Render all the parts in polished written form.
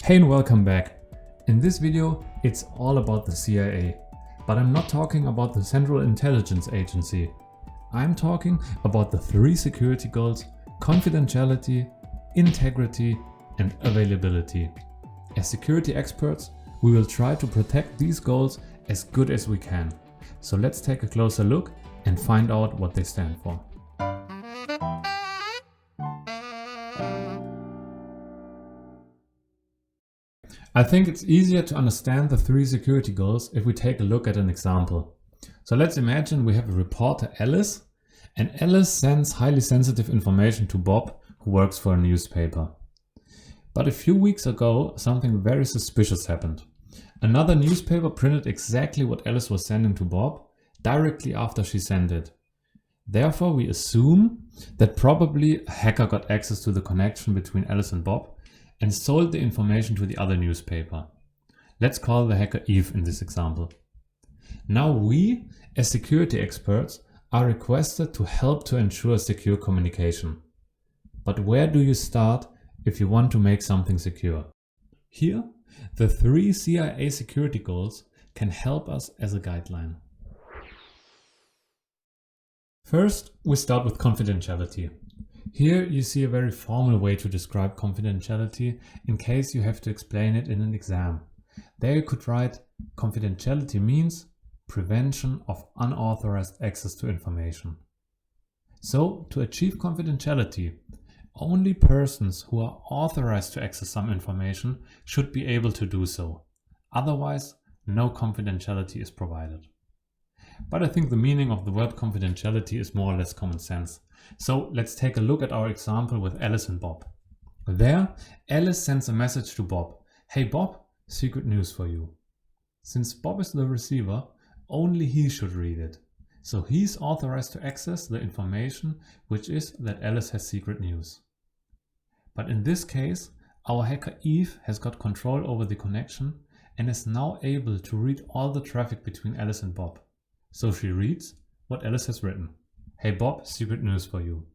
Hey and welcome back. In this video, it's all about the CIA, but I'm not talking about the Central Intelligence Agency. I'm talking about the three security goals: confidentiality, integrity, and availability. As security experts, we will try to protect these goals as good as we can. So let's take a closer look and find out what they stand for. I think it's easier to understand the three security goals if we take a look at an example. So let's imagine we have a reporter, Alice, and Alice sends highly sensitive information to Bob, who works for a newspaper. But a few weeks ago, something very suspicious happened. Another newspaper printed exactly what Alice was sending to Bob directly after she sent it. Therefore, we assume that probably a hacker got access to the connection between Alice and Bob and sold the information to the other newspaper. Let's call the hacker Eve in this example. Now we, as security experts, are requested to help to ensure secure communication. But where do you start if you want to make something secure? Here, the three CIA security goals can help us as a guideline. First, we start with confidentiality. Here you see a very formal way to describe confidentiality in case you have to explain it in an exam. There you could write: confidentiality means prevention of unauthorized access to information. So, to achieve confidentiality, only persons who are authorized to access some information should be able to do so. Otherwise, no confidentiality is provided. But I think the meaning of the word confidentiality is more or less common sense. So let's take a look at our example with Alice and Bob. There, Alice sends a message to Bob. Hey Bob, secret news for you. Since Bob is the receiver, only he should read it. So he's authorized to access the information, which is that Alice has secret news. But in this case, our hacker Eve has got control over the connection and is now able to read all the traffic between Alice and Bob. So she reads what Alice has written. Hey Bob, secret news for you.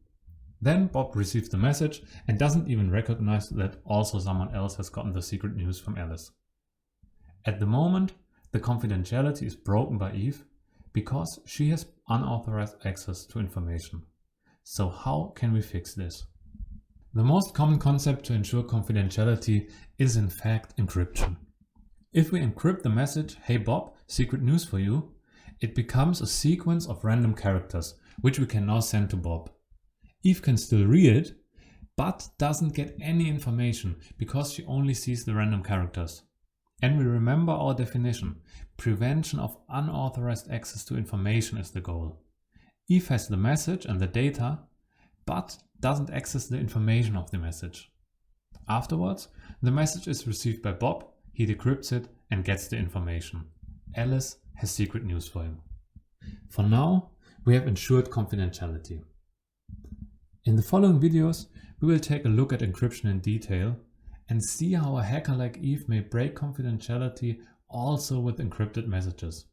Then Bob receives the message and doesn't even recognize that also someone else has gotten the secret news from Alice. At the moment, the confidentiality is broken by Eve because she has unauthorized access to information. So how can we fix this? The most common concept to ensure confidentiality is in fact encryption. If we encrypt the message, hey Bob, secret news for you, it becomes a sequence of random characters, which we can now send to Bob. Eve can still read it, but doesn't get any information because she only sees the random characters. And we remember our definition: prevention of unauthorized access to information is the goal. Eve has the message and the data, but doesn't access the information of the message. Afterwards, the message is received by Bob, he decrypts it and gets the information. Alice has secret news for him. For now, we have ensured confidentiality. In the following videos, we will take a look at encryption in detail and see how a hacker like Eve may break confidentiality also with encrypted messages.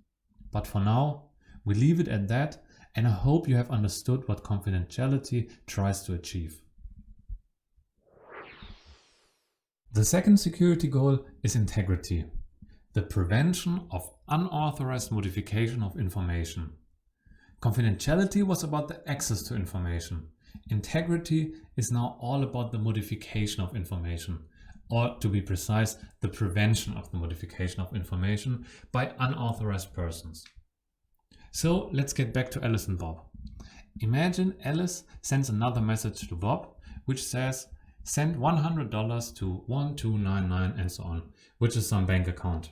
But for now, we leave it at that, and I hope you have understood what confidentiality tries to achieve. The second security goal is integrity, the prevention of unauthorized modification of information. Confidentiality was about the access to information. Integrity is now all about the modification of information, or to be precise, the prevention of the modification of information by unauthorized persons. So let's get back to Alice and Bob. Imagine Alice sends another message to Bob, which says send $100 to 1299 and so on, which is some bank account.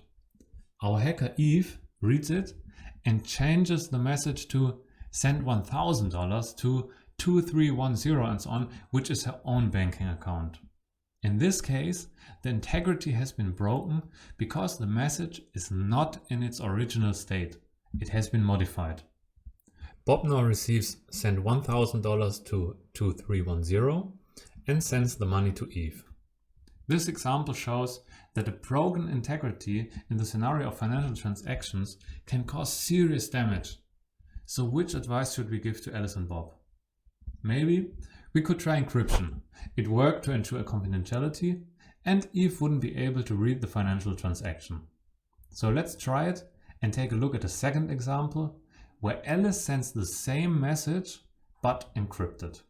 Our hacker Eve reads it and changes the message to send $1,000 to 2310 and so on, which is her own banking account. In this case, the integrity has been broken because the message is not in its original state. It has been modified. Bob now receives send $1,000 to 2310 and sends the money to Eve. This example shows that a broken integrity in the scenario of financial transactions can cause serious damage. So which advice should we give to Alice and Bob? Maybe we could try encryption. It worked to ensure confidentiality and Eve wouldn't be able to read the financial transaction. So let's try it and take a look at a second example where Alice sends the same message but encrypted.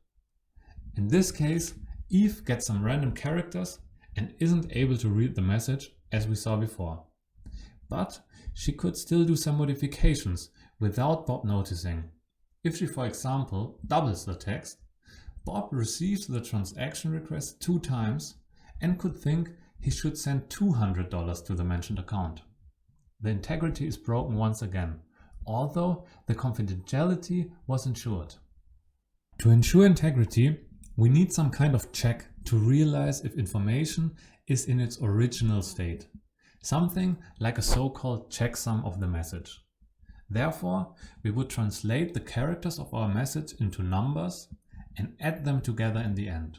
In this case, Eve gets some random characters and isn't able to read the message as we saw before. But she could still do some modifications without Bob noticing. If she, for example, doubles the text, Bob receives the transaction request 2 times and could think he should send $200 to the mentioned account. The integrity is broken once again, although the confidentiality was ensured. To ensure integrity, we need some kind of check to realize if information is in its original state, something like a so-called checksum of the message. Therefore, we would translate the characters of our message into numbers and add them together in the end.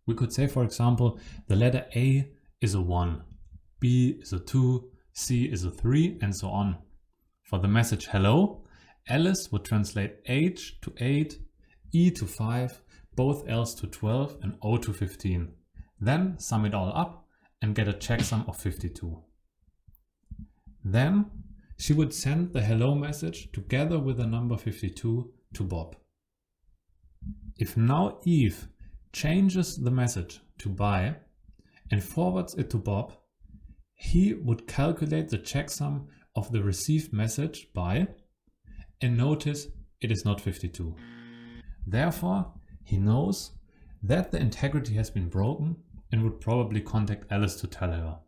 We could say, for example, the letter A is a 1, B is a 2, C is a 3, and so on. For the message hello, Alice would translate H to 8, E to 5, both L's to 12 and O to 15. Then sum it all up and get a checksum of 52. Then she would send the hello message together with the number 52 to Bob. If now Eve changes the message to buy and forwards it to Bob, he would calculate the checksum of the received message buy and notice it is not 52. Therefore, he knows that the integrity has been broken and would probably contact Alice to tell her.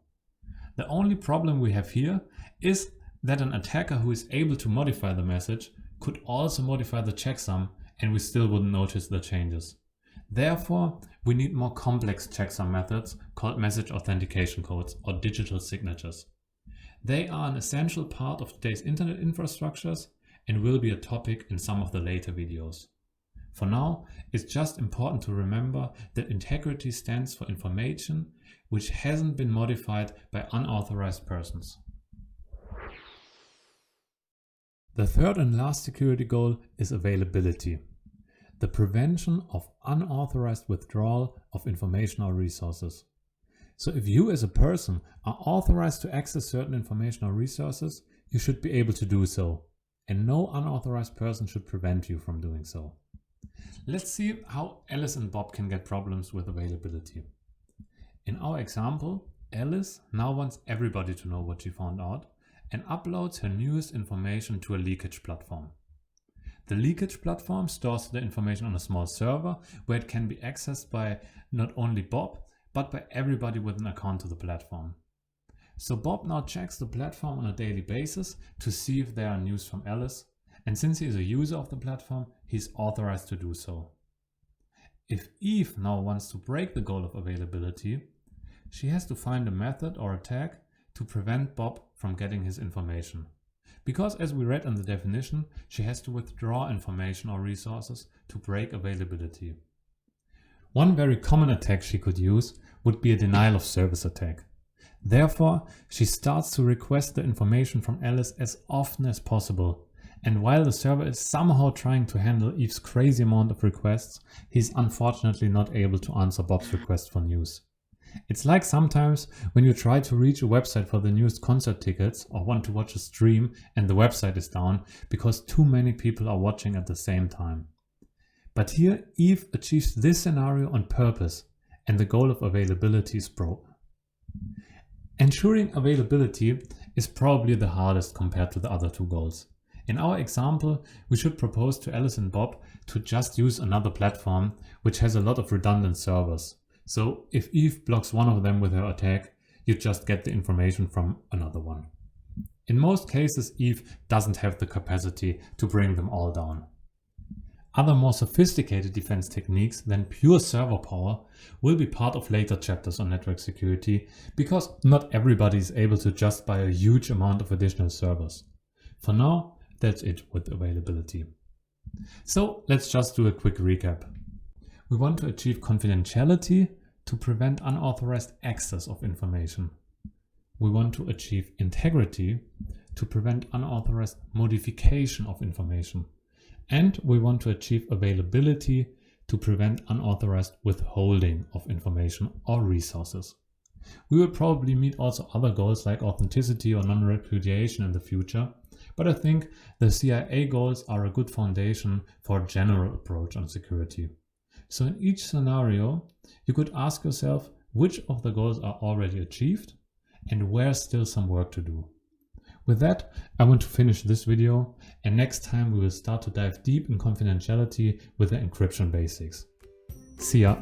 The only problem we have here is that an attacker who is able to modify the message could also modify the checksum and we still wouldn't notice the changes. Therefore, we need more complex checksum methods called message authentication codes or digital signatures. They are an essential part of today's internet infrastructures and will be a topic in some of the later videos. For now, it's just important to remember that integrity stands for information which hasn't been modified by unauthorized persons. The third and last security goal is availability, the prevention of unauthorized withdrawal of information or resources. So if you as a person are authorized to access certain information or resources, you should be able to do so, and no unauthorized person should prevent you from doing so. Let's see how Alice and Bob can get problems with availability. In our example, Alice now wants everybody to know what she found out and uploads her newest information to a leakage platform. The leakage platform stores the information on a small server where it can be accessed by not only Bob, but by everybody with an account to the platform. So Bob now checks the platform on a daily basis to see if there are news from Alice, and since he is a user of the platform, he is authorized to do so. If Eve now wants to break the goal of availability, she has to find a method or a tag to prevent Bob from getting his information. Because as we read in the definition, she has to withdraw information or resources to break availability. One very common attack she could use would be a denial of service attack. Therefore, she starts to request the information from Alice as often as possible. And while the server is somehow trying to handle Eve's crazy amount of requests, he's unfortunately not able to answer Bob's request for news. It's like sometimes when you try to reach a website for the newest concert tickets or want to watch a stream and the website is down because too many people are watching at the same time. But here Eve achieves this scenario on purpose and the goal of availability is broken. Ensuring availability is probably the hardest compared to the other two goals. In our example, we should propose to Alice and Bob to just use another platform which has a lot of redundant servers. So if Eve blocks one of them with her attack, you just get the information from another one. In most cases, Eve doesn't have the capacity to bring them all down. Other more sophisticated defense techniques than pure server power will be part of later chapters on network security because not everybody is able to just buy a huge amount of additional servers. For now, that's it with availability. So let's just do a quick recap. We want to achieve confidentiality to prevent unauthorized access of information. We want to achieve integrity to prevent unauthorized modification of information. And we want to achieve availability to prevent unauthorized withholding of information or resources. We will probably meet also other goals like authenticity or non-repudiation in the future, but I think the CIA goals are a good foundation for a general approach on security. So in each scenario, you could ask yourself which of the goals are already achieved and where's still some work to do. With that, I want to finish this video, and next time we will start to dive deep in confidentiality with the encryption basics. See ya!